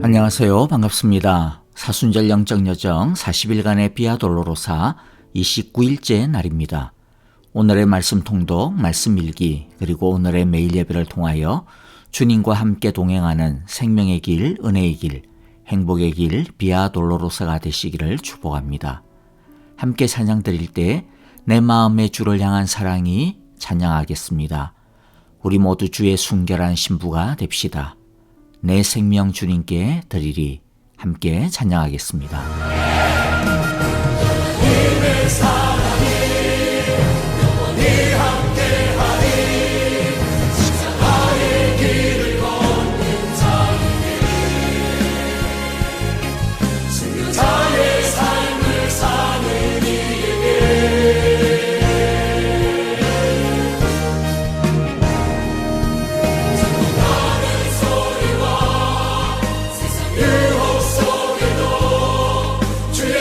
안녕하세요. 반갑습니다. 사순절 영적여정 40일간의 비아 돌로로사 29일째 날입니다. 오늘의 말씀 통독, 말씀 일기, 그리고 오늘의 매일 예배를 통하여 주님과 함께 동행하는 생명의 길, 은혜의 길, 행복의 길, 비아 돌로로사가 되시기를 축복합니다. 함께 찬양 드릴 때 내 마음의 주를 향한 사랑이 찬양하겠습니다. 우리 모두 주의 순결한 신부가 됩시다. 내 생명 주님께 드리리. 함께 찬양하겠습니다. 주님의 사랑이 영원히 함께하리. 십자가의 길을 걷는 자에게 순교자의 삶을 사는 이에게 찬송하는 소리와 세상 유혹 속에도 주의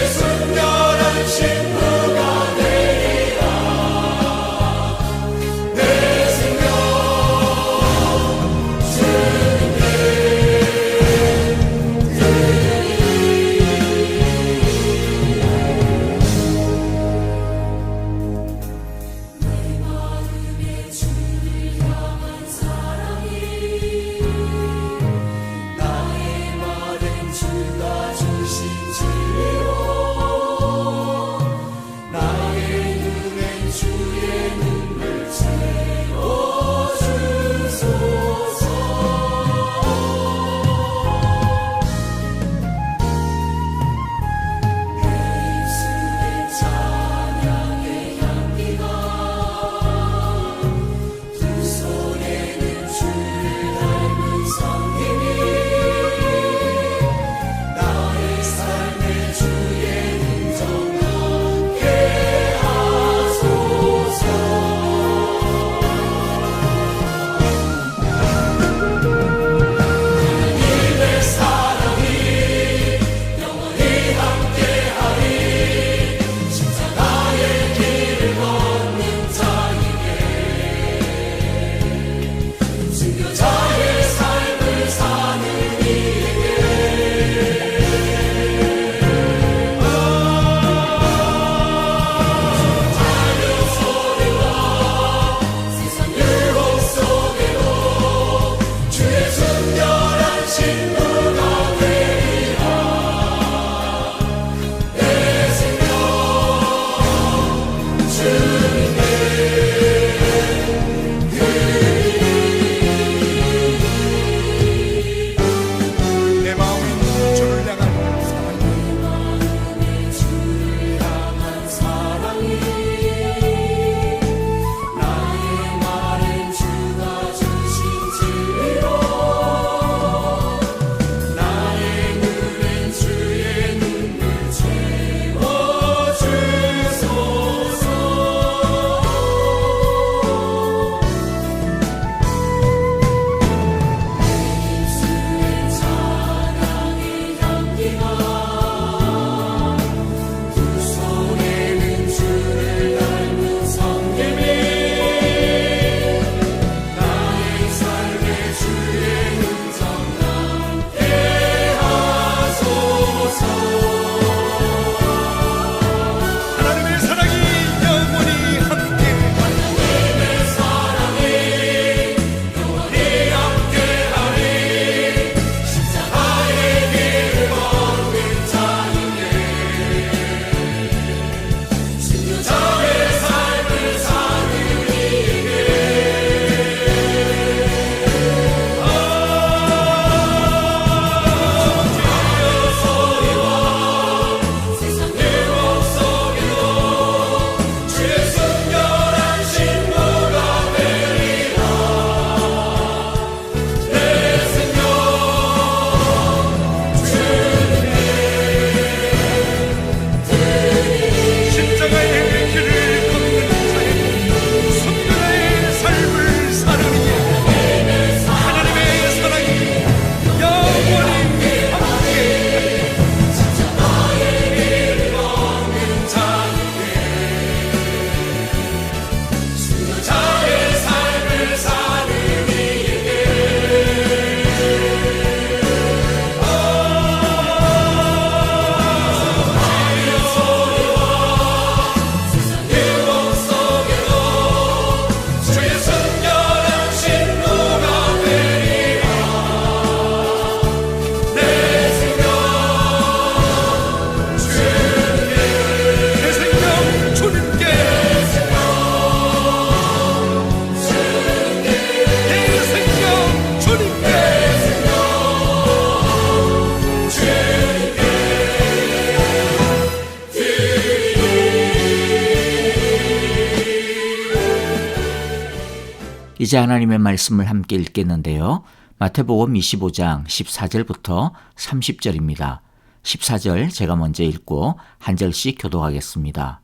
이제 하나님의 말씀을 함께 읽겠는데요. 마태복음 25장 14절부터 30절입니다. 14절 제가 먼저 읽고 한 절씩 교독하겠습니다.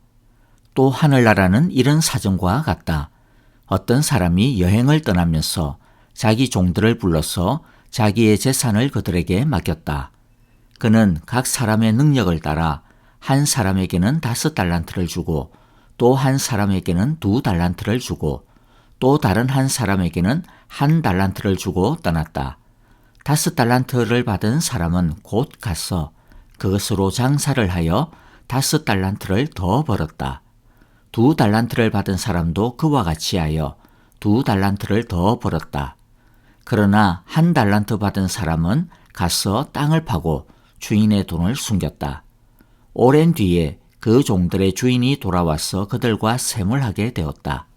또 하늘나라는 이런 사정과 같다. 어떤 사람이 여행을 떠나면서 자기 종들을 불러서 자기의 재산을 그들에게 맡겼다. 그는 각 사람의 능력을 따라 한 사람에게는 5달란트를 주고 또 한 사람에게는 2달란트를 주고 또 다른 한 사람에게는 1달란트를 주고 떠났다. 5달란트를 받은 사람은 곧 가서 그것으로 장사를 하여 5달란트를 더 벌었다. 2달란트를 받은 사람도 그와 같이 하여 2달란트를 더 벌었다. 그러나 1달란트 받은 사람은 가서 땅을 파고 주인의 돈을 숨겼다. 오랜 뒤에 그 종들의 주인이 돌아와서 그들과 셈을 하게 되었다.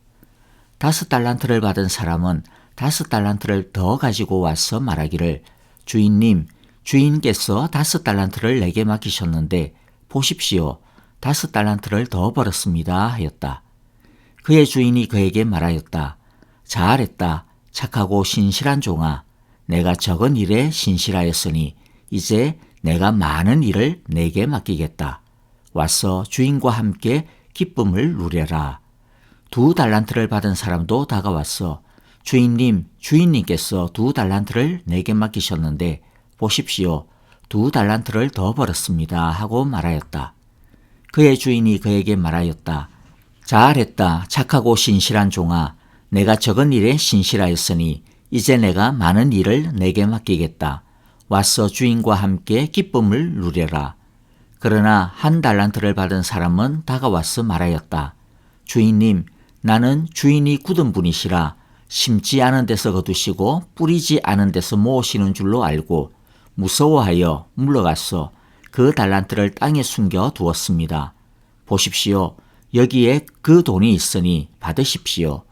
5달란트를 받은 사람은 5달란트를 더 가지고 와서 말하기를 주인님, 주인께서 5달란트를 내게 맡기셨는데 보십시오. 5달란트를 더 벌었습니다 하였다. 그의 주인이 그에게 말하였다. 잘했다. 착하고 신실한 종아. 내가 적은 일에 신실하였으니 이제 내가 많은 일을 내게 맡기겠다. 와서 주인과 함께 기쁨을 누려라. 2달란트를 받은 사람도 다가왔어. 주인님, 주인님께서 2달란트를 내게 맡기셨는데 보십시오. 2달란트를 더 벌었습니다 하고 말하였다. 그의 주인이 그에게 말하였다. 잘했다. 착하고 신실한 종아. 내가 적은 일에 신실하였으니 이제 내가 많은 일을 내게 맡기겠다. 와서 주인과 함께 기쁨을 누려라. 그러나 1달란트를 받은 사람은 다가와서 말하였다. 주인님, 나는 주인이 굳은 분이시라 심지 않은 데서 거두시고 뿌리지 않은 데서 모으시는 줄로 알고 무서워하여 물러가서 그 달란트를 땅에 숨겨 두었습니다. 보십시오. 여기에 그 돈이 있으니 받으십시오.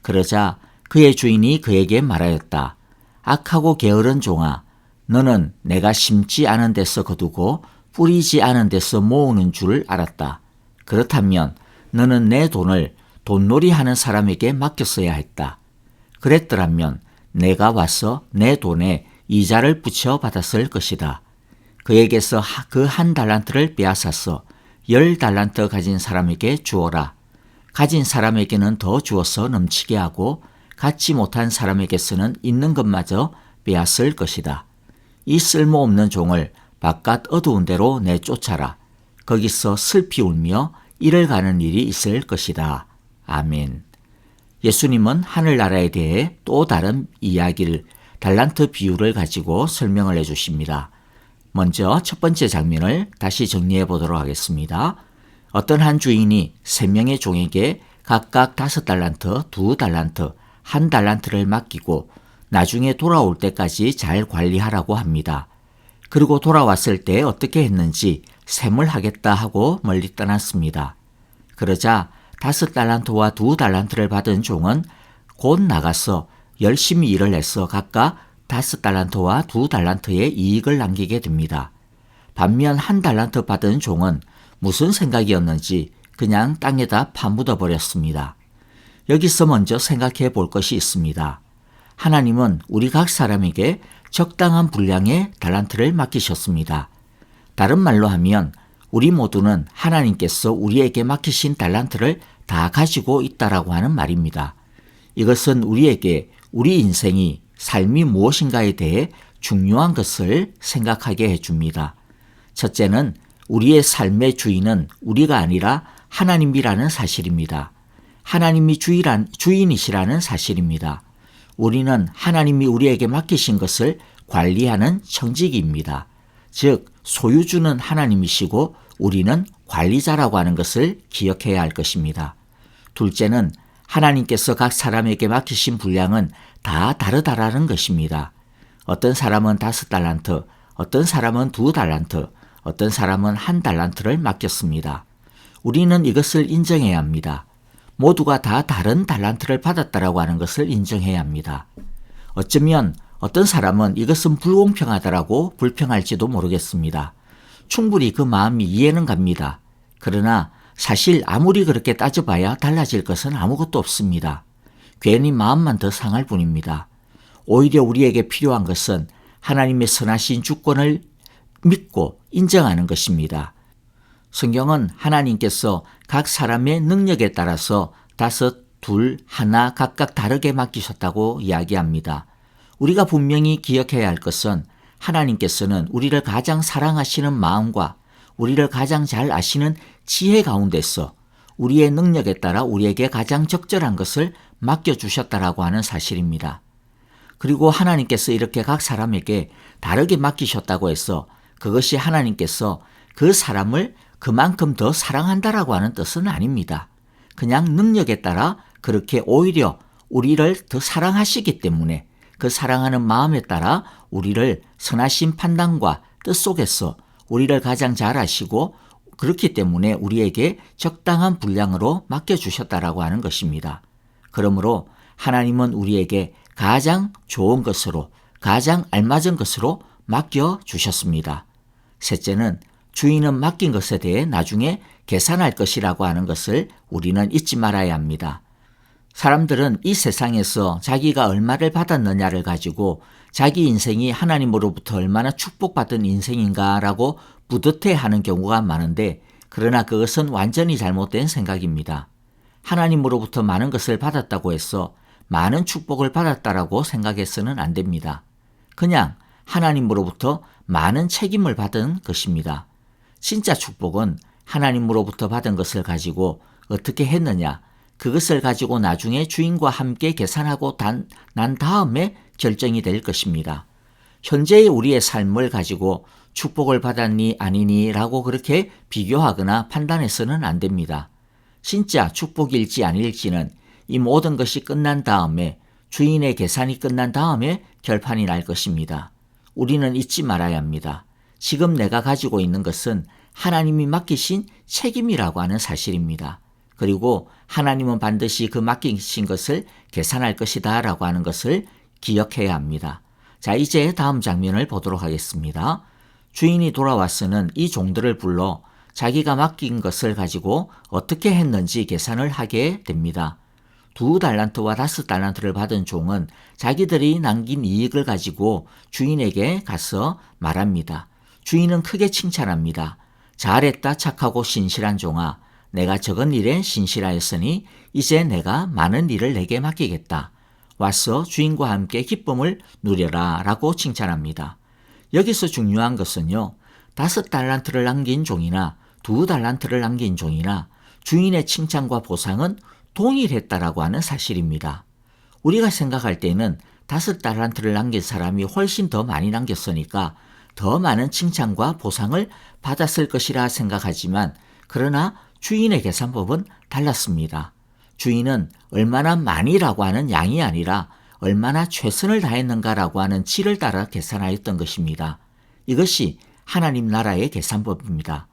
그러자 그의 주인이 그에게 말하였다. 악하고 게으른 종아, 너는 내가 심지 않은 데서 거두고 뿌리지 않은 데서 모으는 줄 알았다. 그렇다면 너는 내 돈을 돈놀이하는 사람에게 맡겼어야 했다. 그랬더라면 내가 와서 내 돈에 이자를 붙여 받았을 것이다. 그에게서 그 1달란트를 빼앗아서 10달란트 가진 사람에게 주어라. 가진 사람에게는 더 주어서 넘치게 하고 갖지 못한 사람에게서는 있는 것마저 빼앗을 것이다. 이 쓸모없는 종을 바깥 어두운 데로 내쫓아라. 거기서 슬피 울며 이를 가는 일이 있을 것이다. 아멘. 예수님은 하늘나라에 대해 또 다른 이야기를 달란트 비유를 가지고 설명을 해주십니다. 먼저 첫 번째 장면을 다시 정리해 보도록 하겠습니다. 어떤 한 주인이 3명의 종에게 각각 5달란트, 2달란트, 1달란트를 맡기고 나중에 돌아올 때까지 잘 관리하라고 합니다. 그리고 돌아왔을 때 어떻게 했는지 셈을 하겠다 하고 멀리 떠났습니다. 그러자 5달란트와 2달란트를 받은 종은 곧 나가서 열심히 일을 해서 각각 5달란트와 2달란트의 이익을 남기게 됩니다. 반면 1달란트 받은 종은 무슨 생각이었는지 그냥 땅에다 파묻어 버렸습니다. 여기서 먼저 생각해 볼 것이 있습니다. 하나님은 우리 각 사람에게 적당한 분량의 달란트를 맡기셨습니다. 다른 말로 하면 우리 모두는 하나님께서 우리에게 맡기신 달란트를 다 가지고 있다라고 하는 말입니다. 이것은 우리에게 우리 인생이 삶이 무엇인가에 대해 중요한 것을 생각하게 해줍니다. 첫째는 우리의 삶의 주인은 우리가 아니라 하나님이라는 사실입니다. 하나님이 주인이시라는 사실입니다. 우리는 하나님이 우리에게 맡기신 것을 관리하는 청지기입니다. 즉 소유주는 하나님이시고 우리는 관리자라고 하는 것을 기억해야 할 것입니다. 둘째는 하나님께서 각 사람에게 맡기신 분량은 다 다르다라는 것입니다. 어떤 사람은 5달란트, 어떤 사람은 2달란트, 어떤 사람은 1달란트를 맡겼습니다. 우리는 이것을 인정해야 합니다. 모두가 다 다른 달란트를 받았다라고 하는 것을 인정해야 합니다. 어쩌면 어떤 사람은 이것은 불공평하다라고 불평할지도 모르겠습니다. 충분히 그 마음이 이해는 갑니다. 그러나 사실 아무리 그렇게 따져봐야 달라질 것은 아무것도 없습니다. 괜히 마음만 더 상할 뿐입니다. 오히려 우리에게 필요한 것은 하나님의 선하신 주권을 믿고 인정하는 것입니다. 성경은 하나님께서 각 사람의 능력에 따라서 5, 2, 1 각각 다르게 맡기셨다고 이야기합니다. 우리가 분명히 기억해야 할 것은 하나님께서는 우리를 가장 사랑하시는 마음과 우리를 가장 잘 아시는 지혜 가운데서 우리의 능력에 따라 우리에게 가장 적절한 것을 맡겨주셨다라고 하는 사실입니다. 그리고 하나님께서 이렇게 각 사람에게 다르게 맡기셨다고 해서 그것이 하나님께서 그 사람을 그만큼 더 사랑한다라고 하는 뜻은 아닙니다. 그냥 능력에 따라 그렇게 오히려 우리를 더 사랑하시기 때문에 그 사랑하는 마음에 따라 우리를 선하신 판단과 뜻 속에서 우리를 가장 잘 아시고 그렇기 때문에 우리에게 적당한 분량으로 맡겨주셨다라고 하는 것입니다. 그러므로 하나님은 우리에게 가장 좋은 것으로 가장 알맞은 것으로 맡겨주셨습니다. 셋째는 주인은 맡긴 것에 대해 나중에 계산할 것이라고 하는 것을 우리는 잊지 말아야 합니다. 사람들은 이 세상에서 자기가 얼마를 받았느냐를 가지고 자기 인생이 하나님으로부터 얼마나 축복받은 인생인가라고 뿌듯해하는 경우가 많은데 그러나 그것은 완전히 잘못된 생각입니다. 하나님으로부터 많은 것을 받았다고 해서 많은 축복을 받았다라고 생각해서는 안 됩니다. 그냥 하나님으로부터 많은 책임을 받은 것입니다. 진짜 축복은 하나님으로부터 받은 것을 가지고 어떻게 했느냐, 그것을 가지고 나중에 주인과 함께 계산하고 난 다음에 결정이 될 것입니다. 현재의 우리의 삶을 가지고 축복을 받았니 아니니 라고 그렇게 비교하거나 판단해서는 안 됩니다. 진짜 축복일지 아닐지는 이 모든 것이 끝난 다음에 주인의 계산이 끝난 다음에 결판이 날 것입니다. 우리는 잊지 말아야 합니다. 지금 내가 가지고 있는 것은 하나님이 맡기신 책임이라고 하는 사실입니다. 그리고 하나님은 반드시 그 맡기신 것을 계산할 것이다 라고 하는 것을 기억해야 합니다. 자, 이제 다음 장면을 보도록 하겠습니다. 주인이 돌아와서는 이 종들을 불러 자기가 맡긴 것을 가지고 어떻게 했는지 계산을 하게 됩니다. 2달란트와 5달란트를 받은 종은 자기들이 남긴 이익을 가지고 주인에게 가서 말합니다. 주인은 크게 칭찬합니다. 잘했다 착하고 신실한 종아, 내가 적은 일에 신실하였으니 이제 내가 많은 일을 내게 맡기겠다. 와서 주인과 함께 기쁨을 누려라 라고 칭찬합니다. 여기서 중요한 것은요, 5달란트를 남긴 종이나 2달란트를 남긴 종이나 주인의 칭찬과 보상은 동일했다라고 하는 사실입니다. 우리가 생각할 때는 5달란트를 남긴 사람이 훨씬 더 많이 남겼으니까 더 많은 칭찬과 보상을 받았을 것이라 생각하지만 그러나 주인의 계산법은 달랐습니다. 주인은 얼마나 많이라고 하는 양이 아니라 얼마나 최선을 다했는가라고 하는 질을 따라 계산하였던 것입니다. 이것이 하나님 나라의 계산법입니다.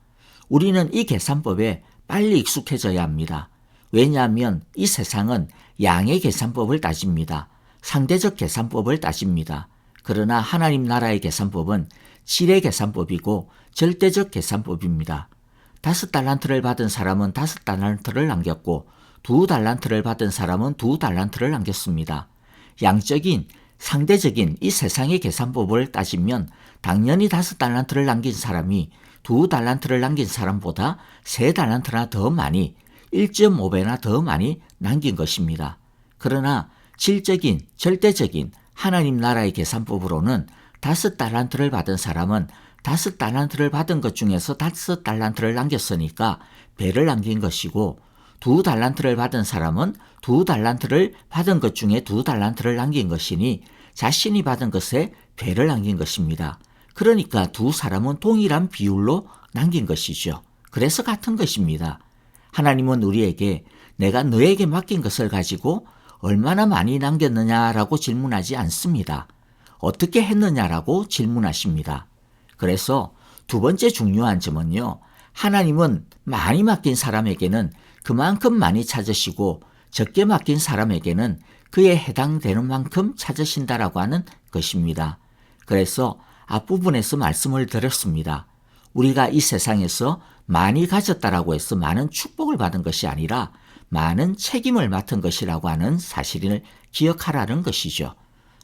우리는 이 계산법에 빨리 익숙해져야 합니다. 왜냐하면 이 세상은 양의 계산법을 따집니다. 상대적 계산법을 따집니다. 그러나 하나님 나라의 계산법은 질의 계산법이고 절대적 계산법입니다. 5달란트를 받은 사람은 5달란트를 남겼고 2달란트를 받은 사람은 2달란트를 남겼습니다. 양적인 상대적인 이 세상의 계산법을 따지면 당연히 5달란트를 남긴 사람이 2달란트를 남긴 사람보다 3달란트나 더 많이 1.5배나 더 많이 남긴 것입니다. 그러나 질적인 절대적인 하나님 나라의 계산법으로는 5달란트를 받은 사람은 5달란트를 받은 것 중에서 5달란트를 남겼으니까 배를 남긴 것이고 2달란트를 받은 사람은 2달란트를 받은 것 중에 2달란트를 남긴 것이니 자신이 받은 것에 배를 남긴 것입니다. 그러니까 두 사람은 동일한 비율로 남긴 것이죠. 그래서 같은 것입니다. 하나님은 우리에게 내가 너에게 맡긴 것을 가지고 얼마나 많이 남겼느냐라고 질문하지 않습니다. 어떻게 했느냐라고 질문하십니다. 그래서 두 번째 중요한 점은요, 하나님은 많이 맡긴 사람에게는 그만큼 많이 찾으시고 적게 맡긴 사람에게는 그에 해당되는 만큼 찾으신다라고 하는 것입니다. 그래서 앞부분에서 말씀을 드렸습니다. 우리가 이 세상에서 많이 가졌다라고 해서 많은 축복을 받은 것이 아니라 많은 책임을 맡은 것이라고 하는 사실을 기억하라는 것이죠.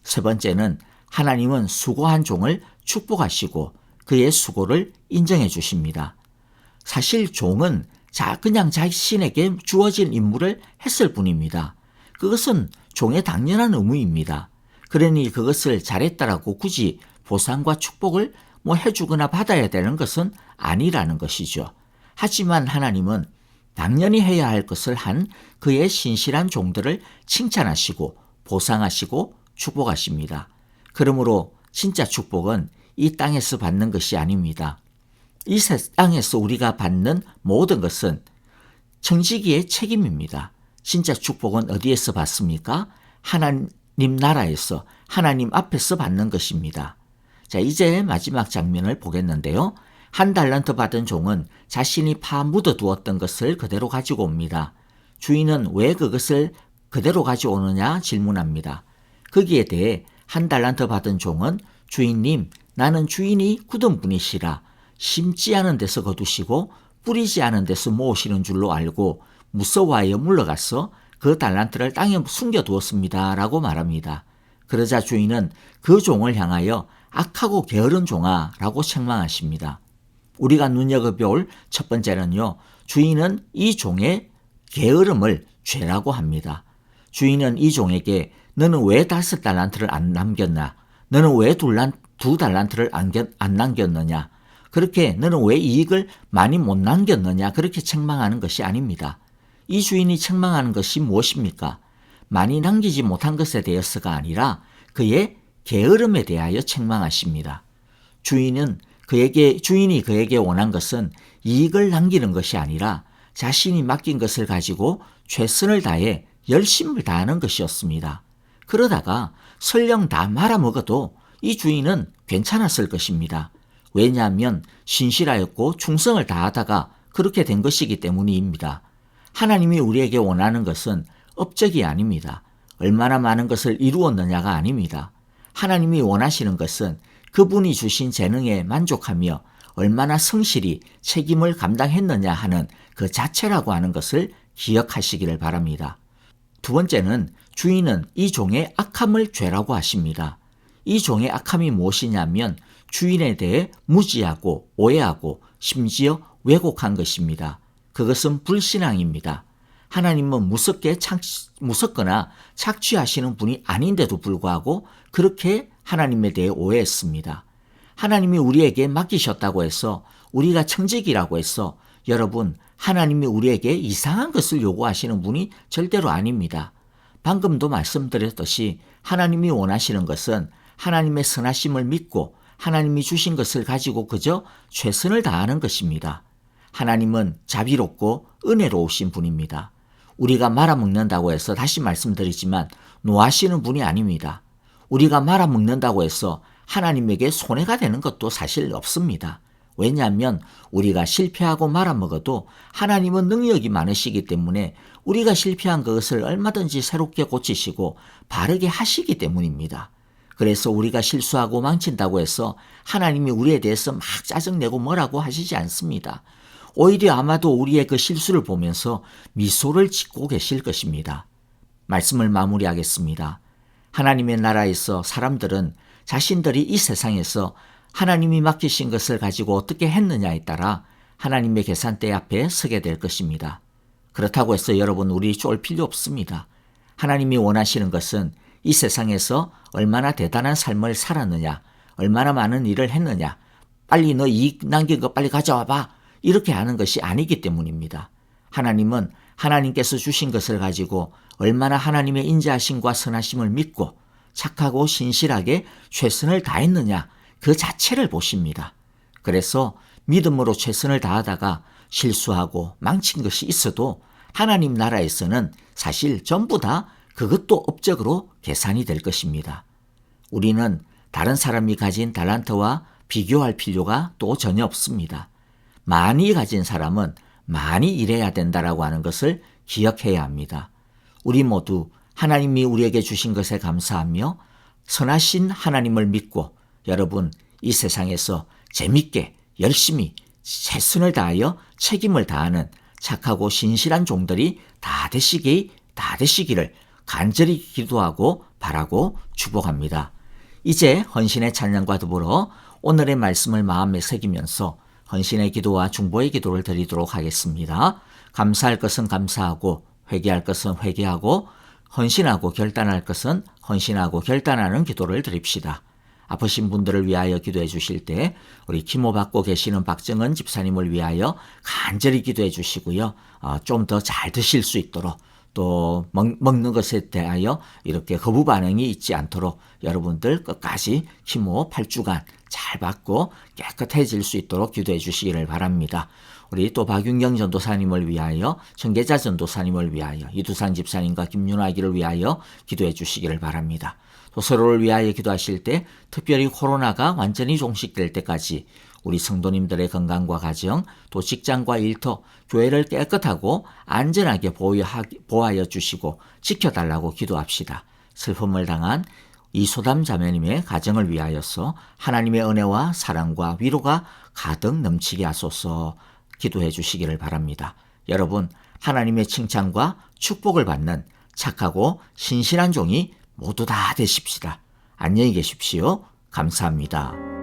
세 번째는 하나님은 수고한 종을 축복하시고 그의 수고를 인정해 주십니다. 사실 종은 그냥 자신에게 주어진 임무를 했을 뿐입니다. 그것은 종의 당연한 의무입니다. 그러니 그것을 잘했다라고 굳이 보상과 축복을 해주거나 받아야 되는 것은 아니라는 것이죠. 하지만 하나님은 당연히 해야 할 것을 한 그의 신실한 종들을 칭찬하시고 보상하시고 축복하십니다. 그러므로 진짜 축복은 이 땅에서 받는 것이 아닙니다. 이 땅에서 우리가 받는 모든 것은 청지기의 책임입니다. 진짜 축복은 어디에서 받습니까? 하나님 나라에서 하나님 앞에서 받는 것입니다. 자, 이제 마지막 장면을 보겠는데요. 한 달란트 받은 종은 자신이 묻어 두었던 것을 그대로 가지고 옵니다. 주인은 왜 그것을 그대로 가져오느냐 질문합니다. 거기에 대해 한 달란트 받은 종은 주인님, 나는 주인이 굳은 분이시라 심지 않은 데서 거두시고 뿌리지 않은 데서 모으시는 줄로 알고 무서워하여 물러가서 그 달란트를 땅에 숨겨두었습니다 라고 말합니다. 그러자 주인은 그 종을 향하여 악하고 게으른 종아 라고 책망하십니다. 우리가 눈여겨볼 첫 번째는요, 주인은 이 종의 게으름을 죄라고 합니다. 주인은 이 종에게 너는 왜 5달란트를 안 남겼나? 너는 왜 2달란트를 안 남겼느냐? 그렇게 너는 왜 이익을 많이 못 남겼느냐? 그렇게 책망하는 것이 아닙니다. 이 주인이 책망하는 것이 무엇입니까? 많이 남기지 못한 것에 대해서가 아니라 그의 게으름에 대하여 책망하십니다. 주인이 그에게 원한 것은 이익을 남기는 것이 아니라 자신이 맡긴 것을 가지고 최선을 다해 열심을 다하는 것이었습니다. 그러다가 설령 다 말아먹어도 이 주인은 괜찮았을 것입니다. 왜냐하면 신실하였고 충성을 다하다가 그렇게 된 것이기 때문입니다. 하나님이 우리에게 원하는 것은 업적이 아닙니다. 얼마나 많은 것을 이루었느냐가 아닙니다. 하나님이 원하시는 것은 그분이 주신 재능에 만족하며 얼마나 성실히 책임을 감당했느냐 하는 그 자체라고 하는 것을 기억하시기를 바랍니다. 두 번째는 주인은 이 종의 악함을 죄라고 하십니다. 이 종의 악함이 무엇이냐면 주인에 대해 무지하고 오해하고 심지어 왜곡한 것입니다. 그것은 불신앙입니다. 하나님은 무섭거나 착취하시는 분이 아닌데도 불구하고 그렇게 하나님에 대해 오해했습니다. 하나님이 우리에게 맡기셨다고 해서 우리가 청지기라고 해서 여러분, 하나님이 우리에게 이상한 것을 요구하시는 분이 절대로 아닙니다. 방금도 말씀드렸듯이 하나님이 원하시는 것은 하나님의 선하심을 믿고 하나님이 주신 것을 가지고 그저 최선을 다하는 것입니다. 하나님은 자비롭고 은혜로우신 분입니다. 우리가 말아먹는다고 해서 다시 말씀드리지만 노하시는 분이 아닙니다. 우리가 말아먹는다고 해서 하나님에게 손해가 되는 것도 사실 없습니다. 왜냐하면 우리가 실패하고 말아먹어도 하나님은 능력이 많으시기 때문에 우리가 실패한 그것을 얼마든지 새롭게 고치시고 바르게 하시기 때문입니다. 그래서 우리가 실수하고 망친다고 해서 하나님이 우리에 대해서 막 짜증내고 뭐라고 하시지 않습니다. 오히려 아마도 우리의 그 실수를 보면서 미소를 짓고 계실 것입니다. 말씀을 마무리하겠습니다. 하나님의 나라에서 사람들은 자신들이 이 세상에서 하나님이 맡기신 것을 가지고 어떻게 했느냐에 따라 하나님의 계산대 앞에 서게 될 것입니다. 그렇다고 해서 여러분, 우리 쫄 필요 없습니다. 하나님이 원하시는 것은 이 세상에서 얼마나 대단한 삶을 살았느냐, 얼마나 많은 일을 했느냐, 빨리 너 이익 남긴 거 빨리 가져와 봐, 이렇게 하는 것이 아니기 때문입니다. 하나님은 하나님께서 주신 것을 가지고 얼마나 하나님의 인자하심과 선하심을 믿고 착하고 신실하게 최선을 다했느냐, 그 자체를 보십니다. 그래서 믿음으로 최선을 다하다가 실수하고 망친 것이 있어도 하나님 나라에서는 사실 전부 다 그것도 업적으로 계산이 될 것입니다. 우리는 다른 사람이 가진 달란트와 비교할 필요가 또 전혀 없습니다. 많이 가진 사람은 많이 일해야 된다라고 하는 것을 기억해야 합니다. 우리 모두 하나님이 우리에게 주신 것에 감사하며 선하신 하나님을 믿고 여러분, 이 세상에서 재밌게 열심히 최선을 다하여 책임을 다하는 착하고 신실한 종들이 다 되시기를 간절히 기도하고 바라고 축복합니다. 이제 헌신의 찬양과 더불어 오늘의 말씀을 마음에 새기면서 헌신의 기도와 중보의 기도를 드리도록 하겠습니다. 감사할 것은 감사하고 회개할 것은 회개하고 헌신하고 결단할 것은 헌신하고 결단하는 기도를 드립시다. 아프신 분들을 위하여 기도해 주실 때 우리 키모 받고 계시는 박정은 집사님을 위하여 간절히 기도해 주시고요. 좀 더 잘 드실 수 있도록 또 먹는 것에 대하여 이렇게 거부 반응이 있지 않도록 여러분들 끝까지 키모 8주간 잘 받고 깨끗해질 수 있도록 기도해 주시기를 바랍니다. 우리 또 박윤경 전도사님을 위하여, 청계자 전도사님을 위하여, 이두산 집사님과 김윤아기를 위하여 기도해 주시기를 바랍니다. 또 서로를 위하여 기도하실 때 특별히 코로나가 완전히 종식될 때까지 우리 성도님들의 건강과 가정, 또 직장과 일터, 교회를 깨끗하고 안전하게 보호하여 주시고 지켜달라고 기도합시다. 슬픔을 당한 이소담 자매님의 가정을 위하여서 하나님의 은혜와 사랑과 위로가 가득 넘치게 하소서 기도해 주시기를 바랍니다. 여러분, 하나님의 칭찬과 축복을 받는 착하고 신실한 종이 모두 다 되십시다. 안녕히 계십시오. 감사합니다.